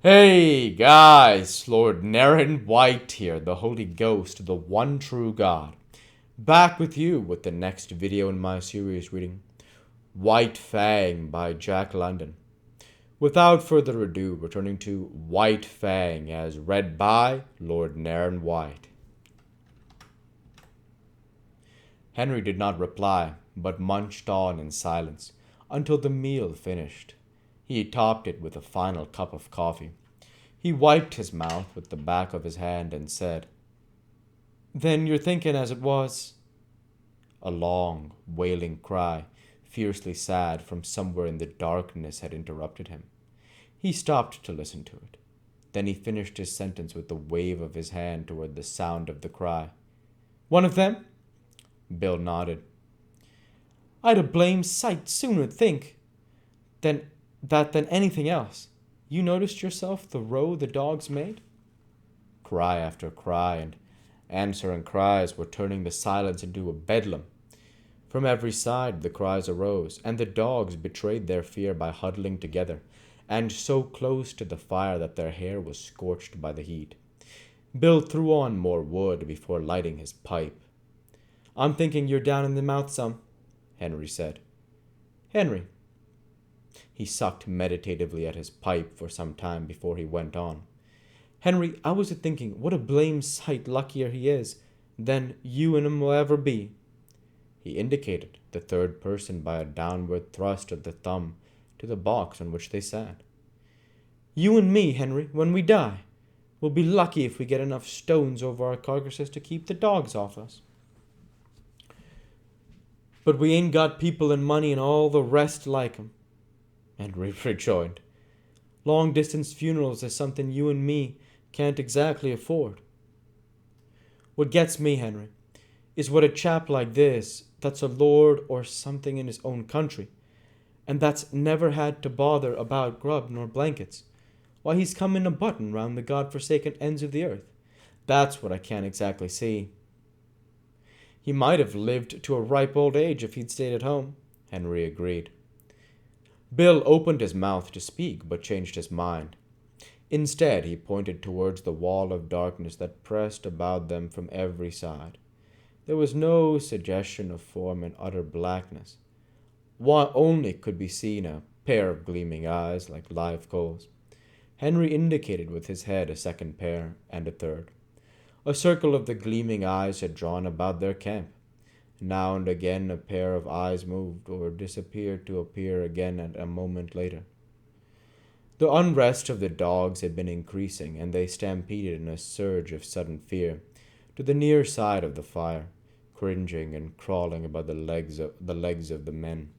Hey guys, Lord Naren White here, the Holy Ghost, the one true God. Back with you with the next video in my series reading White Fang by Jack London. Without further ado, returning to White Fang as read by Lord Naren White. Henry did not reply, but munched on in silence until the meal finished. He topped it with a final cup of coffee. He wiped his mouth with the back of his hand and said, "Then you're thinking as it was?" A long, wailing cry, fiercely sad from somewhere in the darkness, had interrupted him. He stopped to listen to it. Then he finished his sentence with a wave of his hand toward the sound of the cry. "One of them?" Bill nodded. "I'd a blame sight sooner think than than anything else. You noticed yourself the row the dogs made?" Cry after cry and answering cries were turning the silence into a bedlam. From every side the cries arose, and the dogs betrayed their fear by huddling together, and so close to the fire that their hair was scorched by the heat. Bill threw on more wood before lighting his pipe. "I'm thinking you're down in the mouth some," Henry said. "Henry." He sucked meditatively at his pipe for some time before he went on. "Henry, I was a-thinking what a blame sight luckier he is than you and him will ever be." He indicated the third person by a downward thrust of the thumb to the box on which they sat. "You and me, Henry, when we die, we'll be lucky if we get enough stones over our carcasses to keep the dogs off us." "But we ain't got people and money and all the rest like 'em," Henry rejoined. "Long-distance funerals is something you and me can't exactly afford. What gets me, Henry, is what a chap like this, that's a lord or something in his own country, and that's never had to bother about grub nor blankets, why he's come in a button round the god-forsaken ends of the earth. That's what I can't exactly see." "He might have lived to a ripe old age if he'd stayed at home," Henry agreed. Bill opened his mouth to speak, but changed his mind. Instead, he pointed towards the wall of darkness that pressed about them from every side. There was no suggestion of form in utter blackness. One only could be seen a pair of gleaming eyes like live coals. Henry indicated with his head a second pair, and a third. A circle of the gleaming eyes had drawn about their camp. Now and again a pair of eyes moved or disappeared to appear again at a moment later. The unrest of the dogs had been increasing, and they stampeded in a surge of sudden fear to the near side of the fire, cringing and crawling about the legs of the men.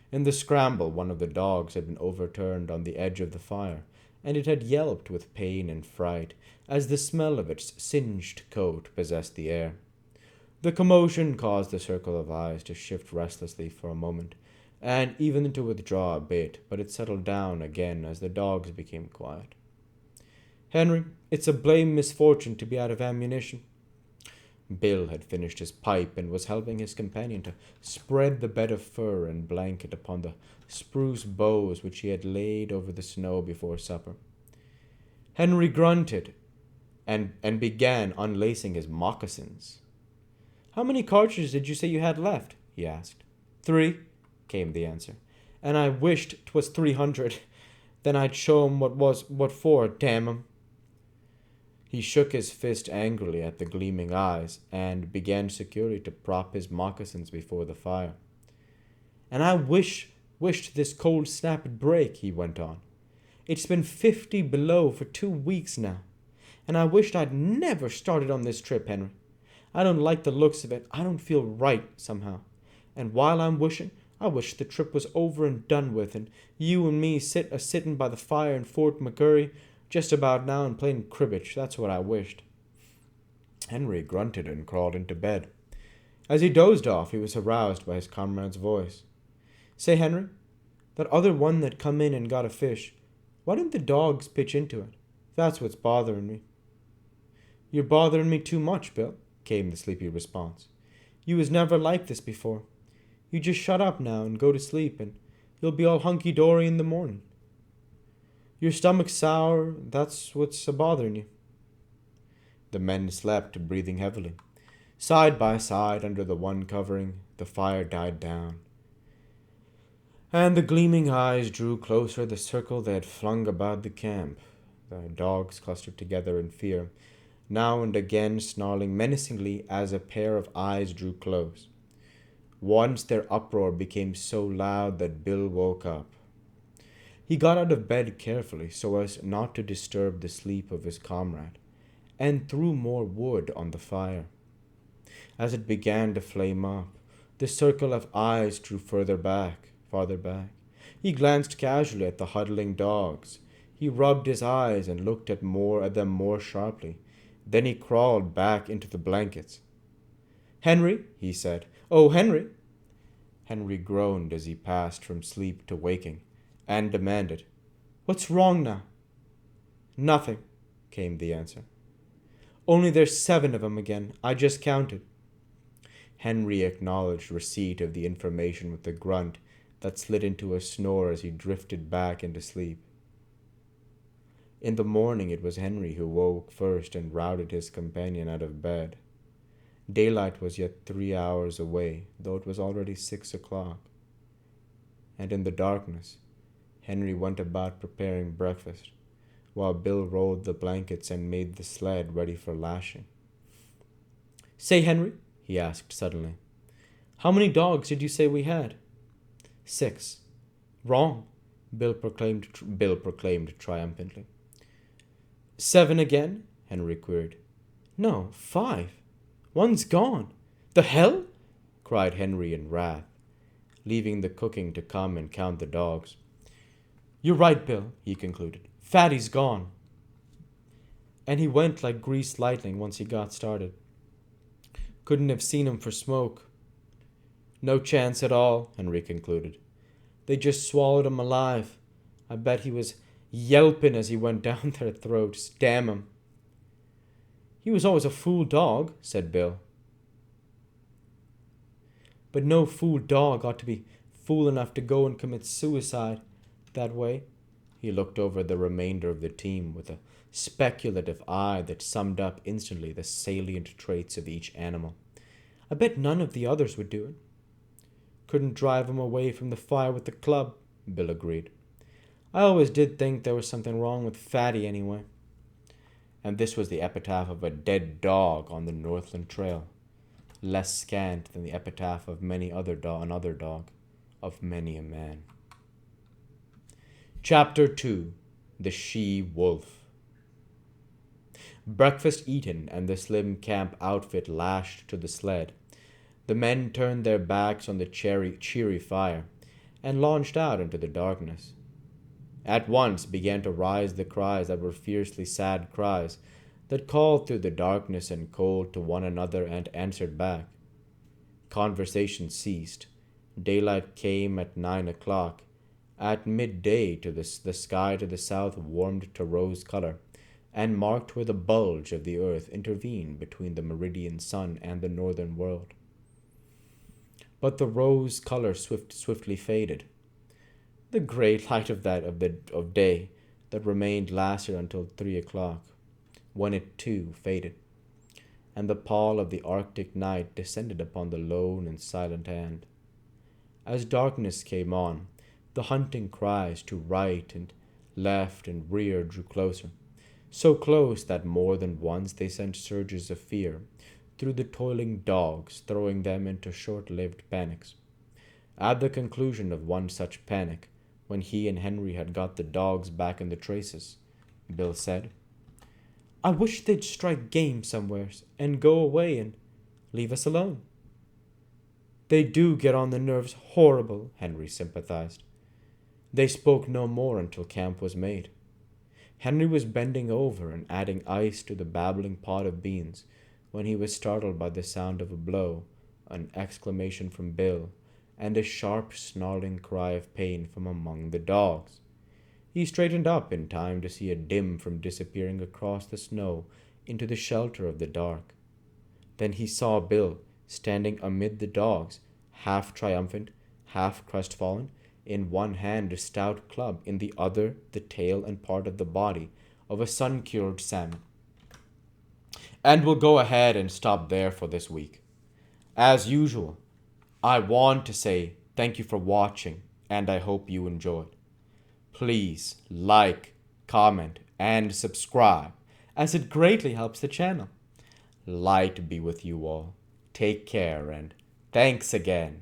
In the scramble, one of the dogs had been overturned on the edge of the fire, and it had yelped with pain and fright as the smell of its singed coat possessed the air. The commotion caused the circle of eyes to shift restlessly for a moment, and even to withdraw a bit, but it settled down again as the dogs became quiet. "Henry, it's a blame misfortune to be out of ammunition." Bill had finished his pipe and was helping his companion to spread the bed of fur and blanket upon the spruce boughs which he had laid over the snow before supper. Henry grunted and began unlacing his moccasins. "How many cartridges did you say you had left?" he asked. "3," came the answer. "And I wished 'twas 300. Then I'd show 'em what for, damn 'em." He shook his fist angrily at the gleaming eyes and began securely to prop his moccasins before the fire. "And I wished this cold snap'd break," he went on. "It's been 50 below for 2 weeks now, and I wished I'd never started on this trip, Henry. I don't like the looks of it. I don't feel right, somehow. And while I'm wishing, I wish the trip was over and done with, and you and me sitting by the fire in Fort McCurry just about now and playing cribbage. That's what I wished." Henry grunted and crawled into bed. As he dozed off, he was aroused by his comrade's voice. "Say, Henry, that other one that come in and got a fish, why didn't the dogs pitch into it? That's what's bothering me." "You're bothering me too much, Bill," came the sleepy response. "You was never like this before. You just shut up now and go to sleep, and you'll be all hunky-dory in the morning." Your stomach's sour, that's what's bothering you. The men slept, breathing heavily. Side by side under the one covering, the fire died down, and the gleaming eyes drew closer the circle they had flung about the camp. The dogs clustered together in fear, now and again snarling menacingly as a pair of eyes drew close. Once their uproar became so loud that Bill woke up. He got out of bed carefully so as not to disturb the sleep of his comrade, and threw more wood on the fire. As it began to flame up, the circle of eyes drew farther back. He glanced casually at the huddling dogs. He rubbed his eyes and looked at them more sharply. Then he crawled back into the blankets. "Henry," he said. "Oh, Henry." Henry groaned as he passed from sleep to waking, and demanded, "What's wrong now?" "Nothing," came the answer. "Only there's 7 of 'em again. I just counted." Henry acknowledged receipt of the information with a grunt that slid into a snore as he drifted back into sleep. In the morning it was Henry who woke first and routed his companion out of bed. Daylight was yet 3 hours away, though it was already 6 o'clock. And in the darkness, Henry went about preparing breakfast, while Bill rolled the blankets and made the sled ready for lashing. "Say, Henry," he asked suddenly, "how many dogs did you say we had?" "6. "Wrong," Bill proclaimed triumphantly. "7 again?" Henry queried. "No, 5. One's gone." "The hell?" cried Henry in wrath, leaving the cooking to come and count the dogs. "You're right, Bill," he concluded. "Fatty's gone." And he went like greased lightning once he got started. Couldn't have seen him for smoke. "No chance at all," Henry concluded. "They just swallowed him alive. I bet he was yelping as he went down their throats. Damn him." "He was always a fool dog," said Bill. "But no fool dog ought to be fool enough to go and commit suicide that way." He looked over the remainder of the team with a speculative eye that summed up instantly the salient traits of each animal. "I bet none of the others would do it." "Couldn't drive him away from the fire with the club," Bill agreed. "I always did think there was something wrong with Fatty anyway." And this was the epitaph of a dead dog on the Northland Trail, less scant than the epitaph of another dog, of many a man. Chapter 2. The She-Wolf. Breakfast eaten and the slim camp outfit lashed to the sled, the men turned their backs on the cheery fire and launched out into the darkness. At once began to rise the cries that were fiercely sad cries that called through the darkness and cold to one another and answered back. Conversation ceased. Daylight came at 9 o'clock. At midday the sky to the south warmed to rose color and marked where the bulge of the earth intervened between the meridian sun and the northern world. But the rose color swiftly faded. The gray light of day that remained lasted until 3 o'clock, when it too faded, and the pall of the Arctic night descended upon the lone and silent land. As darkness came on, the hunting cries to right and left and rear drew closer, so close that more than once they sent surges of fear through the toiling dogs, throwing them into short-lived panics. At the conclusion of one such panic, when he and Henry had got the dogs back in the traces, Bill said, "I wish they'd strike game somewheres and go away and leave us alone." "They do get on the nerves horrible," Henry sympathized. They spoke no more until camp was made. Henry was bending over and adding ice to the babbling pot of beans when he was startled by the sound of a blow, an exclamation from Bill, and a sharp snarling cry of pain from among the dogs. He straightened up in time to see a dim from disappearing across the snow into the shelter of the dark. Then he saw Bill standing amid the dogs, half triumphant, half crestfallen, in one hand a stout club, in the other the tail and part of the body of a sun-cured salmon. And we'll go ahead and stop there for this week. As usual, I want to say thank you for watching, and I hope you enjoyed. Please like, comment, and subscribe, as it greatly helps the channel. Light be with you all. Take care, and thanks again.